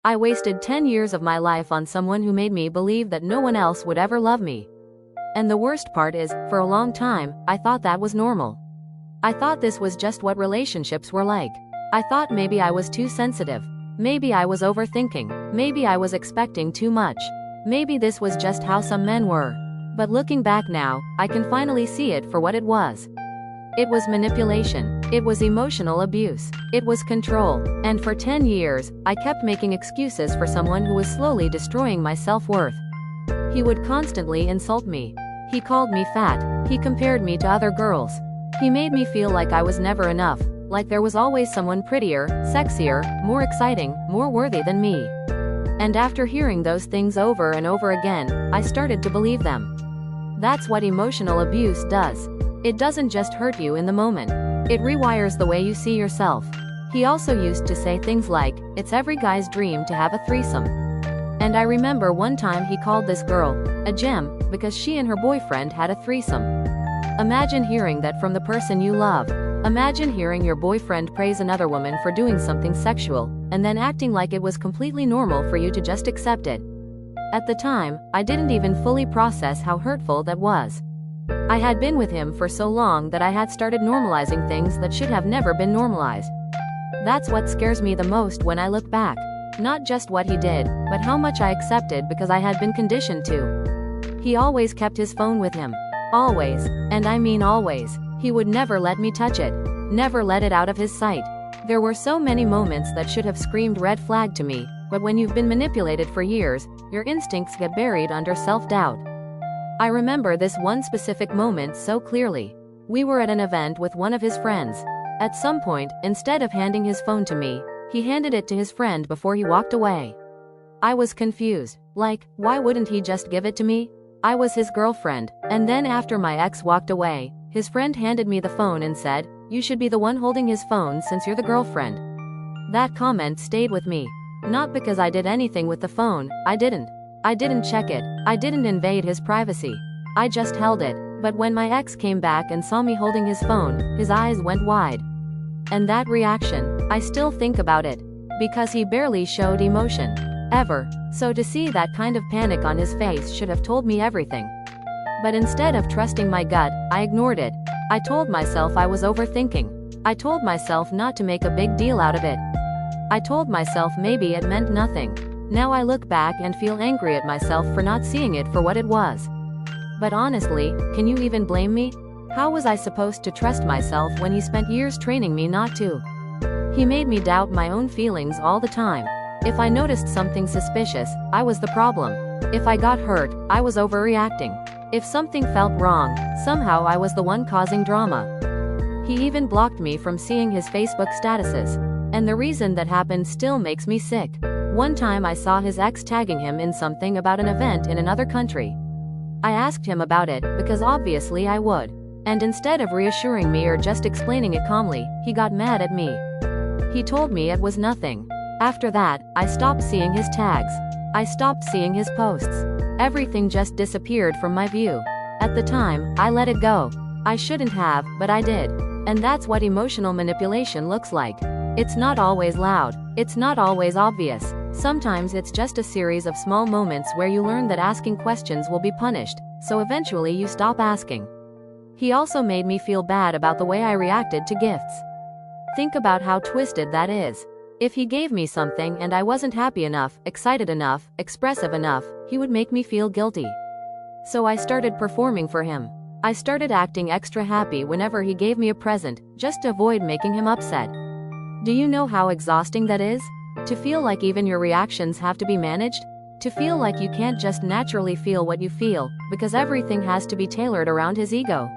I wasted 10 years of my life on someone who made me believe that no one else would ever love me. And the worst part is, for a long time, I thought that was normal. I thought this was just what relationships were like. I thought maybe I was too sensitive. Maybe I was overthinking. Maybe I was expecting too much. Maybe this was just how some men were. But looking back now, I can finally see it for what it was. It was manipulation. It was emotional abuse. It was control. And for 10 years, I kept making excuses for someone who was slowly destroying my self-worth. He would constantly insult me. He called me fat. He compared me to other girls. He made me feel like I was never enough, like there was always someone prettier, sexier, more exciting, more worthy than me. And after hearing those things over and over again, I started to believe them. That's what emotional abuse does. It doesn't just hurt you in the moment. It rewires the way you see yourself. He also used to say things like, "It's every guy's dream to have a threesome." And I remember one time he called this girl a gem because she and her boyfriend had a threesome. Imagine hearing that from the person you love. Imagine hearing your boyfriend praise another woman for doing something sexual, and then acting like it was completely normal for you to just accept it. At the time, I didn't even fully process how hurtful that was. I had been with him for so long that I had started normalizing things that should have never been normalized. That's what scares me the most when I look back. Not just what he did, but how much I accepted because I had been conditioned to. He always kept his phone with him. Always, and I mean always. He would never let me touch it. Never let it out of his sight. There were so many moments that should have screamed red flag to me, but when you've been manipulated for years, your instincts get buried under self-doubt. I remember this one specific moment so clearly. We were at an event with one of his friends. At some point, instead of handing his phone to me, he handed it to his friend before he walked away. I was confused. Like, why wouldn't he just give it to me? I was his girlfriend, and then after my ex walked away, his friend handed me the phone and said, "You should be the one holding his phone since you're the girlfriend." That comment stayed with me. Not because I did anything with the phone, I didn't check it, I didn't invade his privacy. I just held it, but when my ex came back and saw me holding his phone, his eyes went wide. And that reaction, I still think about it. Because he barely showed emotion. Ever. So to see that kind of panic on his face should have told me everything. But instead of trusting my gut, I ignored it. I told myself I was overthinking. I told myself not to make a big deal out of it. I told myself maybe it meant nothing. Now I look back and feel angry at myself for not seeing it for what it was. But honestly, can you even blame me? How was I supposed to trust myself when he spent years training me not to? He made me doubt my own feelings all the time. If I noticed something suspicious, I was the problem. If I got hurt, I was overreacting. If something felt wrong, somehow I was the one causing drama. He even blocked me from seeing his Facebook statuses. And the reason that happened still makes me sick. One time I saw his ex tagging him in something about an event in another country. I asked him about it, because obviously I would. And instead of reassuring me or just explaining it calmly, he got mad at me. He told me it was nothing. After that, I stopped seeing his tags. I stopped seeing his posts. Everything just disappeared from my view. At the time, I let it go. I shouldn't have, but I did. And that's what emotional manipulation looks like. It's not always loud. It's not always obvious. Sometimes it's just a series of small moments where you learn that asking questions will be punished, so eventually you stop asking. He also made me feel bad about the way I reacted to gifts. Think about how twisted that is. If he gave me something and I wasn't happy enough, excited enough, expressive enough, he would make me feel guilty. So I started performing for him. I started acting extra happy whenever he gave me a present, just to avoid making him upset. Do you know how exhausting that is? To feel like even your reactions have to be managed? To feel like you can't just naturally feel what you feel, because everything has to be tailored around his ego.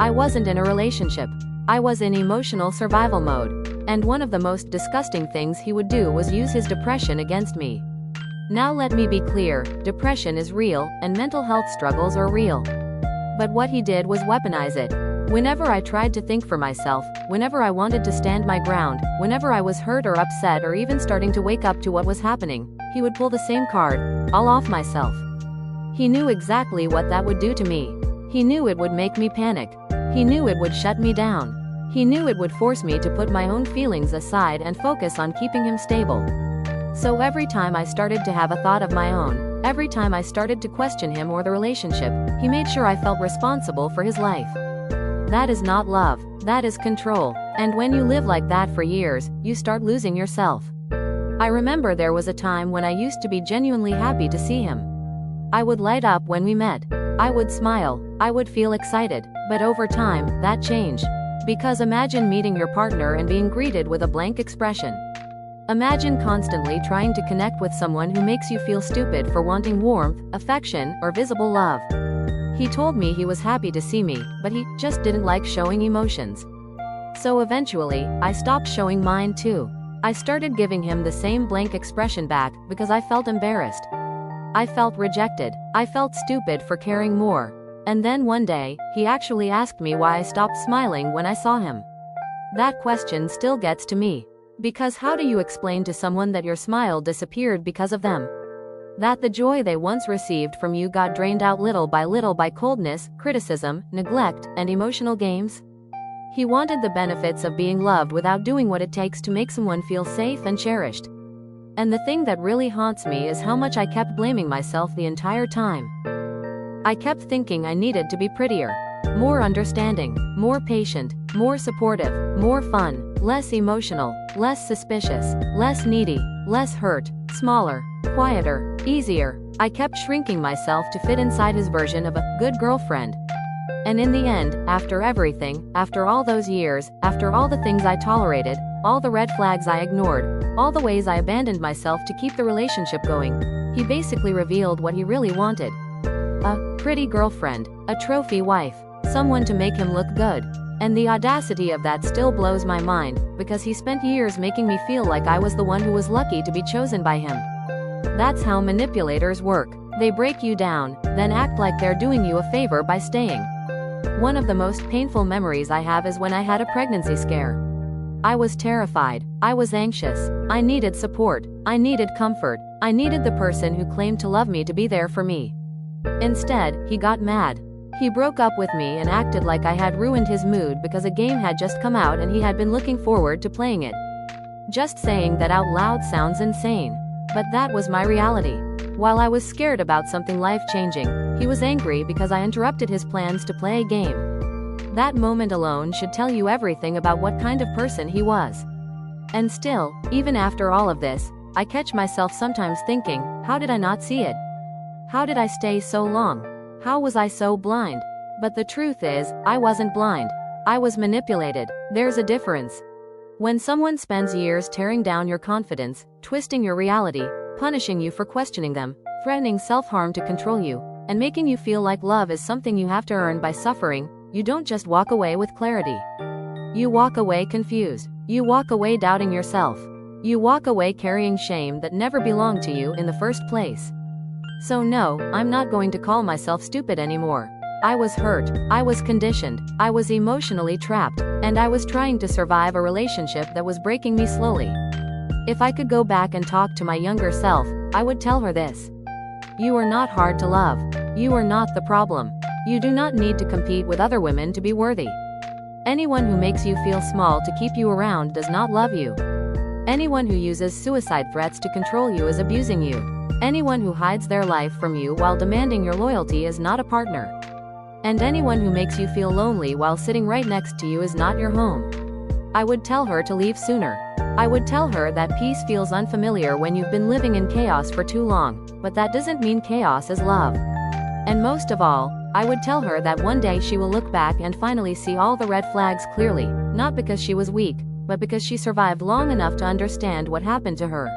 I wasn't in a relationship. I was in emotional survival mode. And one of the most disgusting things he would do was use his depression against me. Now let me be clear, depression is real, and mental health struggles are real. But what he did was weaponize it. Whenever I tried to think for myself, whenever I wanted to stand my ground, whenever I was hurt or upset or even starting to wake up to what was happening, he would pull the same card, "I'll off myself." He knew exactly what that would do to me. He knew it would make me panic. He knew it would shut me down. He knew it would force me to put my own feelings aside and focus on keeping him stable. So every time I started to have a thought of my own, every time I started to question him or the relationship, he made sure I felt responsible for his life. That is not love, that is control. And when you live like that for years, you start losing yourself. I remember there was a time when I used to be genuinely happy to see him. I would light up when we met. I would smile, I would feel excited, but over time, that changed. Because imagine meeting your partner and being greeted with a blank expression. Imagine constantly trying to connect with someone who makes you feel stupid for wanting warmth, affection, or visible love. He told me he was happy to see me, but he just didn't like showing emotions. So eventually, I stopped showing mine too. I started giving him the same blank expression back because I felt embarrassed. I felt rejected. I felt stupid for caring more. And then one day, he actually asked me why I stopped smiling when I saw him. That question still gets to me. Because how do you explain to someone that your smile disappeared because of them? That the joy they once received from you got drained out little by coldness, criticism, neglect, and emotional games? He wanted the benefits of being loved without doing what it takes to make someone feel safe and cherished. And the thing that really haunts me is how much I kept blaming myself the entire time. I kept thinking I needed to be prettier, more understanding, more patient, more supportive, more fun, less emotional, less suspicious, less needy, less hurt, smaller, quieter, easier. I kept shrinking myself to fit inside his version of a good girlfriend. And in the end, after everything, after all those years, after all the things I tolerated, all the red flags I ignored, all the ways I abandoned myself to keep the relationship going, he basically revealed what he really wanted. A pretty girlfriend, a trophy wife, someone to make him look good. And the audacity of that still blows my mind, because he spent years making me feel like I was the one who was lucky to be chosen by him. That's how manipulators work. They break you down, then act like they're doing you a favor by staying. One of the most painful memories I have is when I had a pregnancy scare. I was terrified. I was anxious. I needed support. I needed comfort. I needed the person who claimed to love me to be there for me. Instead, he got mad. He broke up with me and acted like I had ruined his mood because a game had just come out and he had been looking forward to playing it. Just saying that out loud sounds insane. But that was my reality. While I was scared about something life-changing, he was angry because I interrupted his plans to play a game. That moment alone should tell you everything about what kind of person he was. And still, even after all of this, I catch myself sometimes thinking, how did I not see it? How did I stay so long? How was I so blind? But the truth is, I wasn't blind. I was manipulated. There's a difference. When someone spends years tearing down your confidence, twisting your reality, punishing you for questioning them, threatening self-harm to control you, and making you feel like love is something you have to earn by suffering, you don't just walk away with clarity. You walk away confused. You walk away doubting yourself. You walk away carrying shame that never belonged to you in the first place. So no, I'm not going to call myself stupid anymore. I was hurt, I was conditioned, I was emotionally trapped, and I was trying to survive a relationship that was breaking me slowly. If I could go back and talk to my younger self, I would tell her this. You are not hard to love. You are not the problem. You do not need to compete with other women to be worthy. Anyone who makes you feel small to keep you around does not love you. Anyone who uses suicide threats to control you is abusing you. Anyone who hides their life from you while demanding your loyalty is not a partner. And anyone who makes you feel lonely while sitting right next to you is not your home. I would tell her to leave sooner. I would tell her that peace feels unfamiliar when you've been living in chaos for too long, but that doesn't mean chaos is love. And most of all, I would tell her that one day she will look back and finally see all the red flags clearly, not because she was weak, but because she survived long enough to understand what happened to her.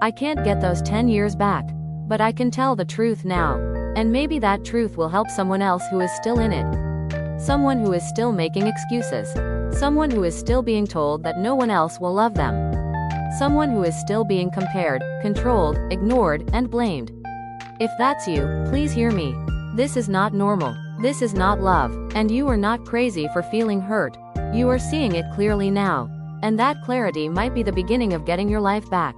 I can't get those 10 years back, but I can tell the truth now. And maybe that truth will help someone else who is still in it. Someone who is still making excuses. Someone who is still being told that no one else will love them. Someone who is still being compared, controlled, ignored, and blamed. If that's you, please hear me. This is not normal. This is not love. And you are not crazy for feeling hurt. You are seeing it clearly now. And that clarity might be the beginning of getting your life back.